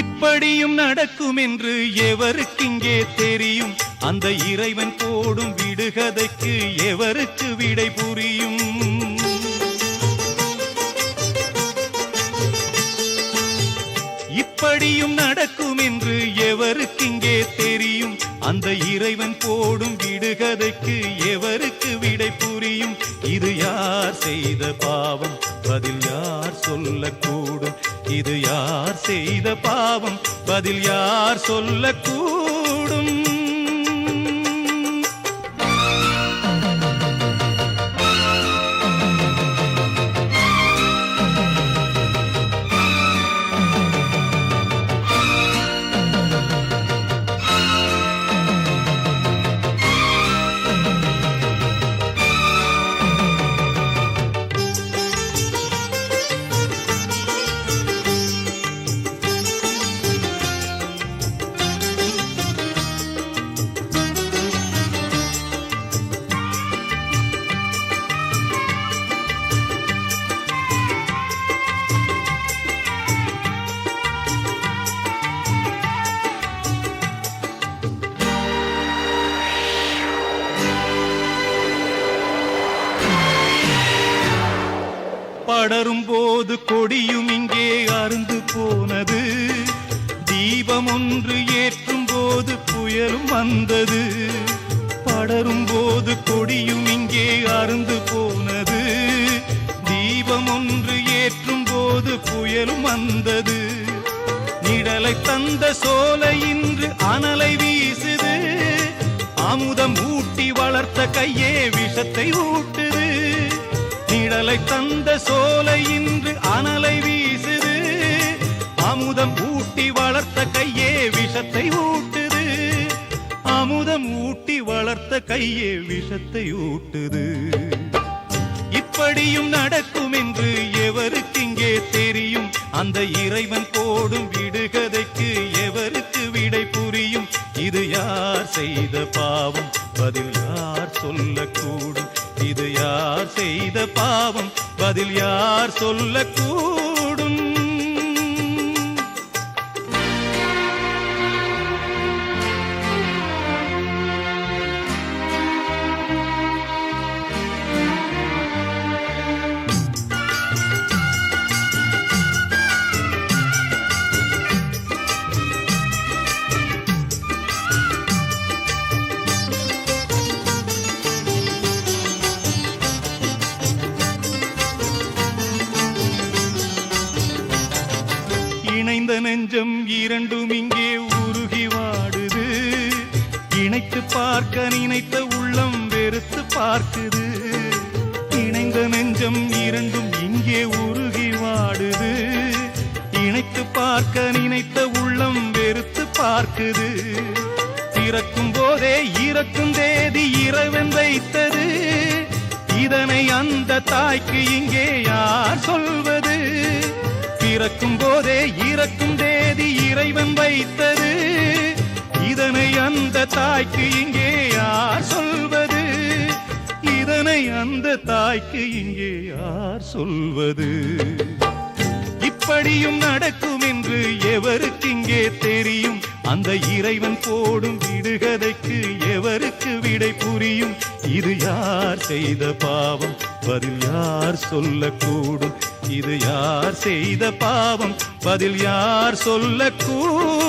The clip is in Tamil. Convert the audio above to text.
இப்படியும் நடக்கும் என்று எவருக்கிங்கே தெரியும்? அந்த இறைவன் போடும் விடுகதைக்கு எவருக்கு விடை புரியும்? இப்படியும் நடக்கும் என்று எவருக்கிங்கே தெரியும்? அந்த இறைவன் போடும் விடுகதைக்கு எவருக்கு விடை புரியும்? இது யார் செய்த பாவம்? பதில் யார் சொல்லக்கூடும்? இது யார் செய்த பாவம்? பதில் யார் சொல்லக்கூடும்? படரும் போது கொடியும் இங்கே அருந்து போனது. தீபம் ஒன்று ஏற்றும் போது புயலும் வந்தது. படரும் போது கொடியும் இங்கே அருந்து போனது. தீபம் ஒன்று ஏற்றும் போது புயலும் வந்தது. நிழலை தந்த சோலை இன்று அனலை வீசுது. அமுதம் ஊட்டி வளர்த்த கையே விஷத்தை ஊட்டுது. நிழலை தந்த சோலை இன்று அனலை வீசுது. அமுதம் ஊட்டி வளர்த்த கையே விஷத்தை ஊட்டுது. அமுதம் ஊட்டி வளர்த்த கையே விஷத்தை ஊட்டுது. இப்படியும் நடக்கும் என்று எவருக்கிங்கே தெரியும்? அந்த இறைவன் போடும் விடுகதைக்கு எவருக்கு விடை புரியும்? இது யார் செய்த பாவம்? பதில் யார் சொல்லக்கூடும்? இது யார் செய்த பாவம்? பதில் யார் சொல்லக்கூடும்? இணைந்த நெஞ்சம் இரண்டும் இங்கே உருகி வாடுது. இணைத்து பார்க்க நினைத்த உள்ளம் வெறுத்து பார்க்குது. இணைந்த நெஞ்சம் இரண்டும் இங்கே உருகி வாடுது. இணைத்து பார்க்க நினைத்த உள்ளம் வெறுத்து பார்க்குது. பிறக்கும் போதே இறக்கும் தேதி இறைவன் வைத்தது. இதனை அந்த தாய்க்கு இங்கே யார் சொல்வது? பிறக்கும் போதே இறக்கும் தேதி இறைவன் வைத்தது. இதனை அந்த தாய்க்கு இங்கே யார் சொல்வது? இதனை அந்த தாய்க்கு இங்கே யார் சொல்வது? இப்படியும் நடக்கும் என்று எவருக்கிங்கே தெரியும்? அந்த இறைவன் போடும் விடுகதைக்கு எவருக்கு விடை புரியும்? இது யார் செய்த பாவம்? பதில் யார் சொல்லக்கூடும்? இது யார் செய்த பாவம்? பதில் யார் சொல்லக்கூடும்?